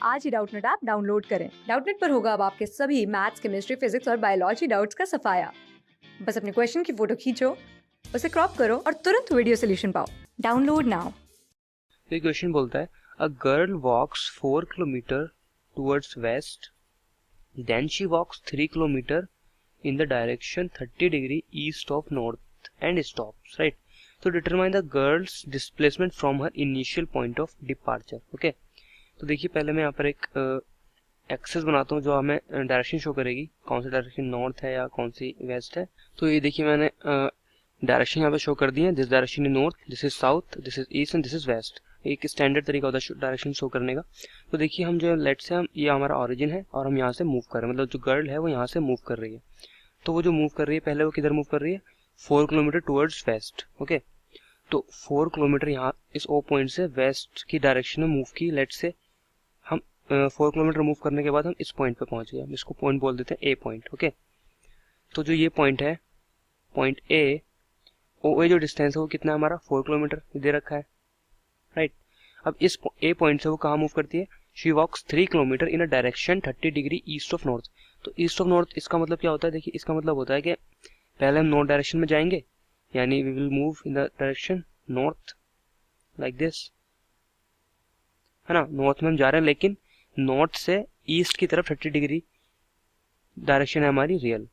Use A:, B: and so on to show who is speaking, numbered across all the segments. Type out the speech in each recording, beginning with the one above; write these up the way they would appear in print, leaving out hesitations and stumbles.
A: आज ही Doubtnut app download करें। Doubtnut पर होगा अब आपके सभी मैथ्स, केमिस्ट्री, फिजिक्स और बायोलॉजी डाउट्स का सफाया। बस अपने क्वेश्चन की फोटो खींचो, उसे क्रॉप करो और तुरंत वीडियो सोल्यूशन पाओ। Download now.
B: ये क्वेश्चन बोलता है a girl walks 4 kilometre towards west, then she walks 3 kilometre in the direction 30 degree east of north and stops, right. तो determine the girl's displacement from her initial point of departure. Okay, तो देखिए पहले मैं यहाँ पर एक access बनाता हूँ जो हमें डायरेक्शन शो करेगी, कौन सी डायरेक्शन नॉर्थ है या कौन सी वेस्ट है। तो ये देखिए मैंने डायरेक्शन यहाँ पे शो कर दी है। This direction is north, this is south, this is east and this is west. एक स्टैंडर्ड तरीका होता है डायरेक्शन शो करने का। तो देखिए हम जो लेट से हम ये हमारा ऑरिजिन है और हम यहाँ से मूव कर रहे हैं, मतलब जो गर्ल है वो यहाँ से मूव कर रही है। तो वो जो मूव कर रही है पहले वो किधर मूव कर रही है, 4 किलोमीटर टुवर्ड्स वेस्ट। ओके, तो 4 किलोमीटर यहाँ इस ओ पॉइंट से वेस्ट की डायरेक्शन में मूव की। लेट से हम 4 किलोमीटर मूव करने के बाद हम इस पॉइंट पे पहुंच गए। हम इसको पॉइंट बोल देते हैं ए पॉइंट। ओके, तो जो ये पॉइंट है, पॉइंट ए, ओ ए जो डिस्टेंस है वो कितना है हमारा, 4 किलोमीटर दे रखा है, राइट। अब इस ए पॉइंट से वो कहाँ मूव करती है, she walks 3 kilometre in a direction 30 degree east of north. तो ईस्ट ऑफ नॉर्थ इसका मतलब क्या होता है, देखिए इसका मतलब होता है कि पहले हम नॉर्थ डायरेक्शन में जाएंगे, यानी we will move in the direction north like this, है ना। नॉर्थ में हम जा रहे हैं लेकिन नॉर्थ से ईस्ट की तरफ 30 डिग्री डायरेक्शन है हमारी रियल।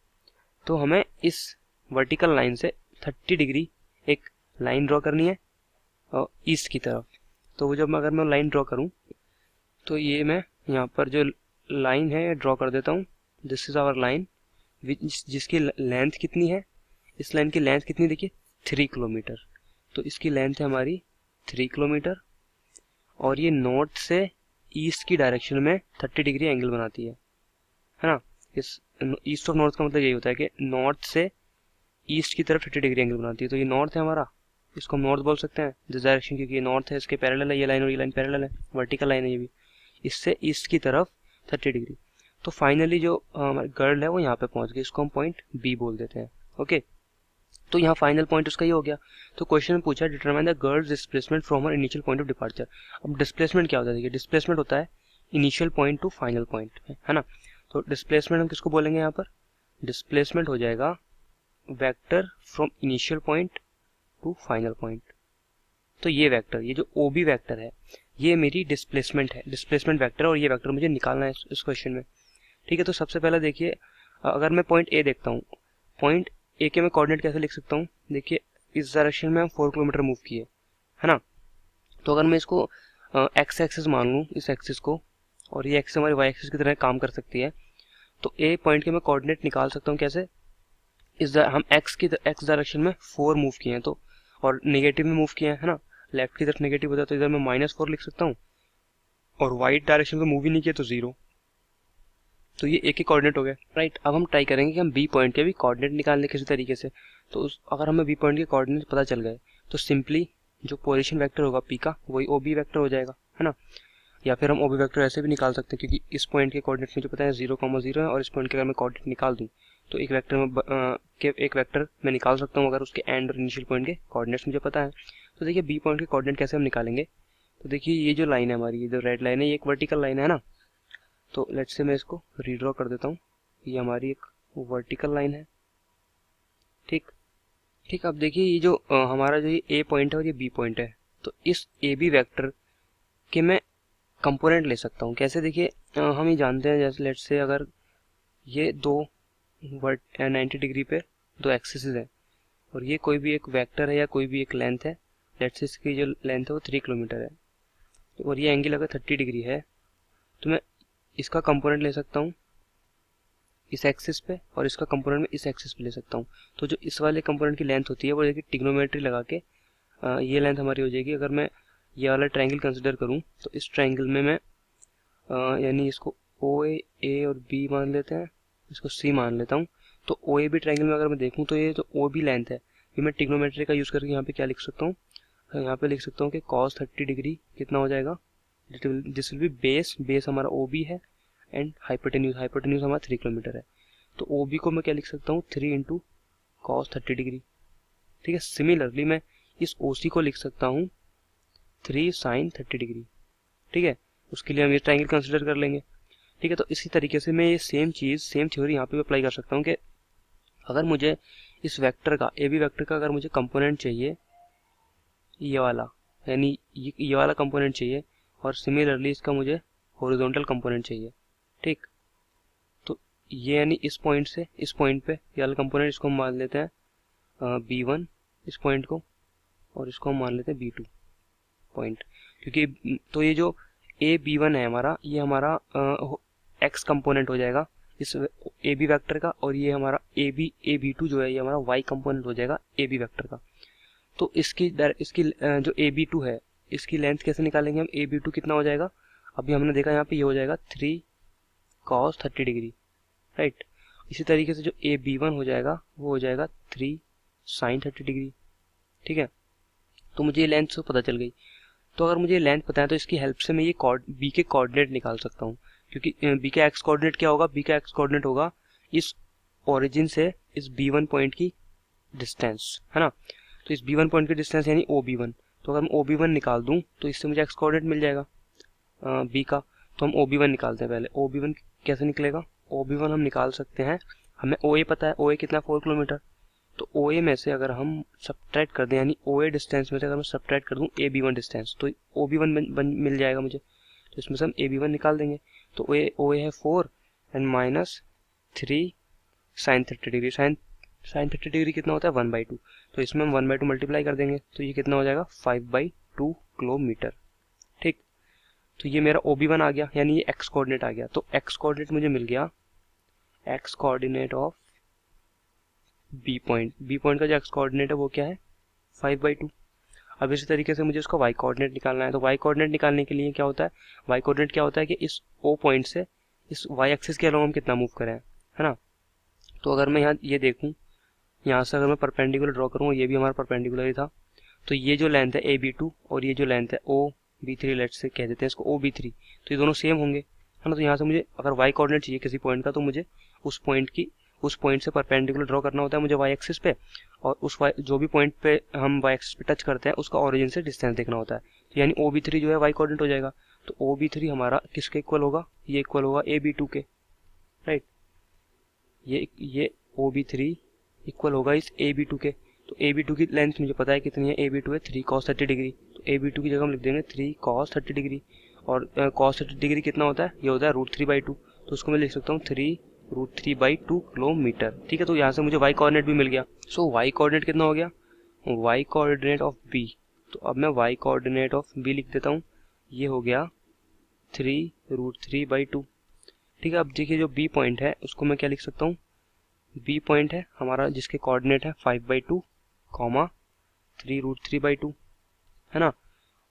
B: तो हमें इस वर्टिकल लाइन से 30 डिग्री एक लाइन ड्रॉ करनी है और ईस्ट की तरफ। तो वो जब अगर मैं लाइन ड्रॉ करूं तो ये मैं यहाँ पर जो लाइन है ड्रॉ कर देता हूँ। दिस इज आवर लाइन जिसकी लेंथ कितनी है, इस लाइन की लेंथ कितनी देखिए 3 किलोमीटर। तो इसकी लेंथ है हमारी 3 किलोमीटर और ये नॉर्थ से ईस्ट की डायरेक्शन में 30 डिग्री एंगल बनाती है ना। इस ईस्ट ऑफ नॉर्थ का मतलब यही होता है कि नॉर्थ से ईस्ट की तरफ 30 डिग्री एंगल बनाती है। तो ये नॉर्थ है हमारा, इसको हम नॉर्थ बोल सकते हैं दिस डायरेक्शन, क्योंकि ये नॉर्थ है, इसके पैरेलल है ये लाइन और ये लाइन पैरेलल है, वर्टिकल लाइन है ये भी, इससे ईस्ट की तरफ 30 डिग्री। तो फाइनली जो हमारी गर्ल है वो यहाँ पे पहुंच गई, इसको हम पॉइंट बी बोल देते हैं। ओके, तो यहाँ फाइनल पॉइंट उसका ये हो गया। तो क्वेश्चन में पूछा determine the girl's displacement from her initial point of departure. अब डिस्प्लेसमेंट क्या होता है, देखिए डिस्प्लेसमेंट होता है initial point two final point, है ना। तो डिस्प्लेसमेंट हम किसको बोलेंगे यहाँ पर, डिस्प्लेसमेंट हो जाएगा vector from initial point two final point. तो ये वेक्टर, ये जो ओ बी वेक्टर है ये मेरी डिस्प्लेसमेंट है, डिस्प्लेसमेंट वेक्टर, और ये वेक्टर मुझे निकालना है इस क्वेश्चन में। ठीक है, तो सबसे पहले देखिए अगर मैं पॉइंट ए देखता हूँ, पॉइंट ए के मैं कोऑर्डिनेट कैसे लिख सकता हूँ, देखिए इस डायरेक्शन में हम 4 किलोमीटर मूव किए, है ना। तो अगर मैं इसको एक्स एक्सिस मान लूँ, इस एक्सिस को, और ये एक्सिस हमारी वाई एक्सिस की तरह काम कर सकती है, तो ए पॉइंट के मैं कोऑर्डिनेट निकाल सकता हूँ कैसे, हम एक्स डायरेक्शन में 4 मूव किए हैं तो, और नेगेटिव में मूव किए हैं, है ना। लेफ्ट की तरफ नेगेटिव होता है तो इधर मैं -4 लिख सकता हूँ, और वाइट डायरेक्शन में मूव ही नहीं किया तो 0। तो ये एक ही कोऑर्डिनेट हो गया, राइट। अब हम ट्राई करेंगे कि हम बी पॉइंट के भी कोऑर्डिनेट निकालने किसी तरीके से। तो अगर हमें बी पॉइंट के कोऑर्डिनेट पता चल गए तो सिंपली जो पोजीशन वेक्टर होगा पी का वही ओ बी वेक्टर हो जाएगा, है ना। या फिर हम ओ बी वेक्टर ऐसे भी निकाल सकते हैं, क्योंकि इस पॉइंट के कोऑर्डिनेट मुझे पता है 0,0 है, और इस पॉइंट के अगर मैं कोऑर्डिनेट निकाल दूँ तो एक वेक्टर में निकाल सकता हूँ अगर उसके एंड और इनिशियल पॉइंट के कोऑर्डिनेट्स मुझे पता है। तो देखिए बी पॉइंट के कोऑर्डिनेट कैसे हम निकालेंगे, तो देखिए ये जो लाइन है हमारी, ये जो रेड लाइन है ये एक वर्टिकल लाइन है ना। तो लेट्स से मैं इसको रीड्रॉ कर देता हूँ, ये हमारी एक वर्टिकल लाइन है, ठीक ठीक। अब देखिए ये जो हमारा जो ये ए पॉइंट है और ये बी पॉइंट है, तो इस ए बी वैक्टर के मैं कंपोनेंट ले सकता हूँ कैसे, देखिए हम ये जानते हैं, जैसे लेट्स से अगर ये दो 90 डिग्री पे दो एक्सिस है और ये कोई भी एक वेक्टर है या कोई भी एक लेंथ है, लेट्स से इसकी जो लेंथ है वो 3 किलोमीटर है, और ये एंगल अगर 30 डिग्री है, तो मैं इसका कंपोनेंट ले सकता हूँ इस एक्सिस पे और इसका कंपोनेंट में इस एक्सिस पे ले सकता हूँ। तो जो इस वाले कंपोनेंट की लेंथ होती है वो देखिए ट्रिग्नोमेट्री लगा के ये लेंथ हमारी हो जाएगी। अगर मैं ये वाला ट्रायंगल कंसिडर करूँ तो इस ट्रायंगल में मैं यानी इसको ओ ए और बी मान लेते हैं, इसको सी मान लेता हूँ। तो ओ ए बी ट्रायंगल में अगर मैं देखूँ तो ये जो ओ बी लेंथ है ये मैं ट्रिग्नोमेट्री का यूज़ करके यहाँ पे क्या लिख सकता हूँ, यहाँ पे लिख सकता हूँ कि cos 30 डिग्री कितना हो जाएगा, दिस विल बी बेस हमारा ओ बी है एंड हाइपोटेन्यूज हमारा 3 किलोमीटर है। तो ओ बी को मैं क्या लिख सकता हूँ 3 इंटू कॉस 30 डिग्री, ठीक है। सिमिलरली मैं इस ओ सी को लिख सकता हूँ 3 साइन 30 डिग्री, ठीक है। उसके लिए हम ये ट्राइंगल कंसिडर कर लेंगे। ठीक है, तो इसी तरीके से मैं ये सेम चीज़, सेम थ्योरी यहाँ पे अप्लाई कर सकता हूँ कि अगर मुझे इस वेक्टर का, ए बी वेक्टर का अगर मुझे कंपोनेंट चाहिए ये वाला, यानी ये वाला कंपोनेंट चाहिए, और सिमिलरली इसका मुझे हॉरिजॉन्टल कंपोनेंट चाहिए। ठीक, तो ये यानी इस पॉइंट से इस पॉइंट पे ये वाला कंपोनेंट, इसको हम मान लेते हैं B1 इस पॉइंट को, और इसको हम मान लेते हैं B2 पॉइंट, क्योंकि तो ये जो AB1 है हमारा, ये हमारा एक्स कंपोनेंट हो जाएगा इस ए बी वेक्टर का, और ये हमारा AB2 जो है ये हमारा वाई कंपोनेंट हो जाएगा ए बी वेक्टर का। तो इसकी जो AB2 है इसकी लेंथ कैसे निकालेंगे हम, AB2 कितना हो जाएगा, अभी हमने देखा यहाँ पे ये हो जाएगा 3 cos 30 डिग्री, राइट। इसी तरीके से जो AB1 हो जाएगा वो हो जाएगा 3 sin 30 डिग्री। ठीक है, तो मुझे ये लेंथ तो पता चल गई। तो अगर मुझे ये लेंथ पता है तो इसकी हेल्प से मैं ये बी के कोऑर्डिनेट निकाल सकता हूँ, क्योंकि बी का एक्स कोऑर्डिनेट क्या होगा, बी का एक्स कोऑर्डिनेट होगा इस ओरिजिन से इस B1 पॉइंट की डिस्टेंस, है ना। तो इस B1 पॉइंट की डिस्टेंस यानी OB1, तो अगर मैं OB1 निकाल दूं तो इससे मुझे एक्स कोऑर्डिनेट मिल जाएगा बी का। तो हम OB1 निकालते हैं पहले। OB1 कैसे निकलेगा, OB1 हम निकाल सकते हैं, हमें OA पता है, OA कितना 4 किलोमीटर। तो OA में से अगर हम सब्ट्रैक्ट कर दें, यानी OA डिस्टेंस में से अगर मैं सब्ट्रैक्ट कर दूं AB1 डिस्टेंस, तो OB1 मिल जाएगा मुझे। तो इसमें से हम AB1 निकाल देंगे। तो OA है 4 and minus 3 sin 30 degree. sin 30 degree कितना होता है 1/2, तो इसमें हम 1/2 मल्टीप्लाई कर देंगे, तो ये कितना हो जाएगा 5/2 किलोमीटर। ठीक, तो ये मेरा OB1 आ गया, यानी ये एक्स कोऑर्डिनेट आ गया। तो एक्स कोऑर्डिनेट मुझे मिल गया, X coordinate of B point का जो एक्स कोऑर्डिनेट है वो क्या है 5/2। अब इसी तरीके से मुझे उसका वाई कोऑर्डिनेट निकालना है। तो वाई कोऑर्डिनेट निकालने के लिए क्या होता है, वाई कोऑर्डिनेट क्या होता है कि इस O पॉइंट से इस वाई एक्सिस के अलोंग हम कितना मूव करें, है ना। तो अगर मैं यहाँ ये देखूँ, यहाँ से अगर मैं परपेंडिकुलर ड्रॉ करूँ, ये भी हमारा परपेंडिकुलर ही था, तो ये जो लेंथ है AB2 और ये जो लेंथ है OB3, लेट से कह देते हैं इसको OB3, तो ये दोनों सेम होंगे, है ना। तो यहाँ से मुझे अगर वाई कोऑर्डिनेट चाहिए किसी पॉइंट का, तो मुझे उस पॉइंट से परपेंडिकुलर ड्रॉ करना होता है मुझे वाई एक्सिस पे, और उस जो भी पॉइंट पे हम वाई एक्सिस पे टच करते हैं उसका ओरिजिन से डिस्टेंस देखना होता है। तो यानी OB3 जो है वाई कोऑर्डिनेट हो जाएगा। तो OB3 हमारा किसके इक्वल होगा, ये इक्वल होगा AB2 के, राइट। ये OB3 इक्वल होगा इस AB2 के। तो AB2 की लेंथ मुझे पता है कितनी है, AB2 है 3 cos 30 डिग्री। तो AB2 की जगह हम लिख देंगे 3 cos 30 डिग्री, और cos 30 डिग्री कितना होता है, ये होता है √3/2। तो उसको मैं लिख सकता हूँ 3√3/2 किलोमीटर। ठीक है, तो यहाँ से मुझे वाई कोऑर्डिनेट भी मिल गया। सो वाई कोऑर्डिनेट कितना हो गया, वाई कोऑर्डिनेट ऑफ बी, तो अब मैं वाई कोऑर्डिनेट ऑफ बी लिख देता हूँ, ये हो गया 3√3/2। ठीक है, अब देखिए जो बी पॉइंट है उसको मैं क्या लिख सकता हूँ, बी पॉइंट है हमारा जिसके कोऑर्डिनेट है 5/2 कॉमा 3√3/2, है ना।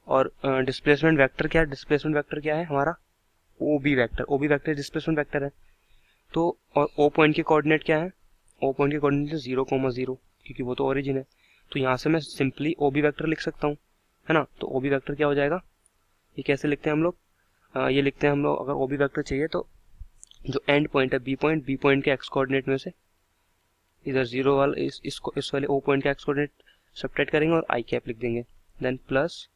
B: और डिस्प्लेसमेंट वेक्टर क्या है, डिस्प्लेसमेंट वेक्टर क्या है हमारा OB वेक्टर डिस्प्लेसमेंट वेक्टर है। तो और O पॉइंट के कोऑर्डिनेट क्या है, O पॉइंट के कोऑर्डिनेट 0,0, क्योंकि वो तो ओरिजिन है। तो यहाँ से मैं सिंपली OB वेक्टर लिख सकता हूँ, है ना। तो OB वेक्टर क्या हो जाएगा, ये कैसे लिखते हैं हम लोग, ये लिखते हैं हम लोग, अगर OB वेक्टर चाहिए तो जो एंड पॉइंट है बी पॉइंट के एक्स कोऑर्डिनेट में से इधर 0 वाला इस वाले O पॉइंट का एक्स कोऑर्डिनेट सब्ट्रैक्ट करेंगे और आई कैप लिख देंगे, देन प्लस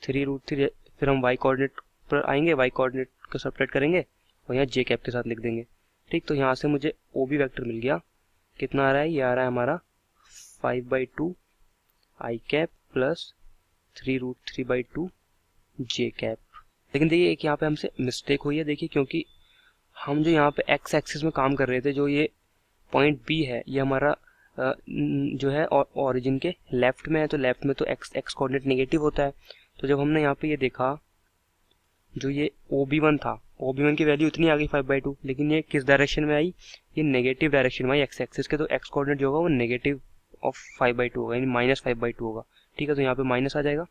B: 3√3, फिर हम वाई कोऑर्डिनेट पर आएंगे, वाई कोऑर्डिनेट को सब्ट्रैक्ट करेंगे और यहाँ जे कैप के साथ लिख देंगे। ठीक, तो यहाँ से मुझे OB वेक्टर मिल गया, कितना आ रहा है, ये आ रहा है हमारा 5/2 आई कैप प्लस 3√3/2 जे कैप। लेकिन देखिए एक यहाँ पे हमसे मिस्टेक हुई है, देखिए, क्योंकि हम जो यहाँ पे एक्स एक्सिस में काम कर रहे थे, जो ये पॉइंट बी है ये हमारा जो है ओरिजिन के लेफ्ट में है, तो लेफ्ट में तो एक्स कोऑर्डिनेट नेगेटिव होता है। तो जब हमने यहाँ पे ये देखा, जो ये OB1 था, OB1 की वैल्यू इतनी आ गई 5/2, लेकिन ये किस डायरेक्शन में आई, ये नेगेटिव डायरेक्शन में आई एक्स एक्सिस के। तो एक्स कोऑर्डिनेट जो होगा वो नेगेटिव ऑफ 5/2 होगा, यानी -5/2 होगा। ठीक है, तो यहाँ पे माइनस आ जाएगा,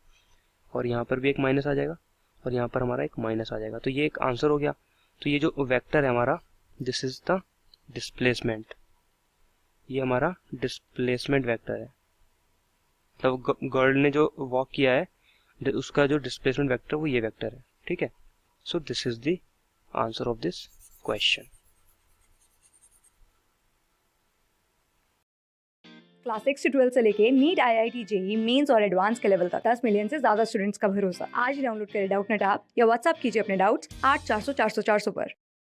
B: और यहाँ पर भी एक माइनस आ जाएगा, और यहाँ पर हमारा एक माइनस आ जाएगा। तो ये एक आंसर हो गया। तो ये जो वेक्टर है हमारा, दिस इज द डिस्प्लेसमेंट, ये हमारा डिस्प्लेसमेंट वेक्टर है। तो गर्ल ने जो वॉक किया है उसका जो डिस्प्लेसमेंट वेक्टर वो ये वेक्टर है। ठीक है, so this is the answer of this question.
A: Class 6 से 12 से लेके नीट, IIT, जेई मेंस और एडवांस के लेवल तक 10 मिलियन से ज्यादा स्टूडेंट्स का भरोसा। आज ही डाउनलोड करें डाउटनेट ऐप या व्हाट्सएप कीजिए अपने डाउट्स 8400 400 400 पर।